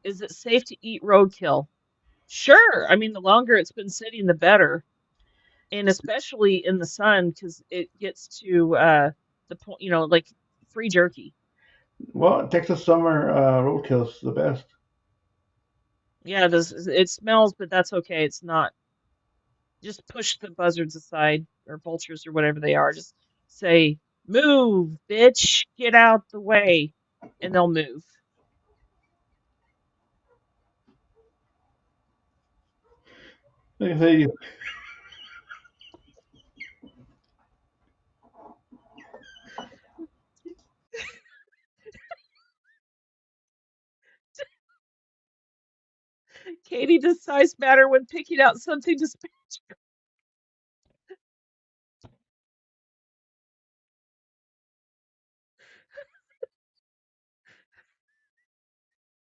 Is it safe to eat roadkill? Sure. I mean, the longer it's been sitting, the better, and especially in the sun because it gets to the point, like free jerky. Well, Texas summer roadkill's the best. Yeah, it smells, but that's okay. It's not. Just push the buzzards aside or vultures or whatever they are. Just say, "Move, bitch, get out the way," and they'll move. Like I say, Katie, does size matter when picking out something to spare?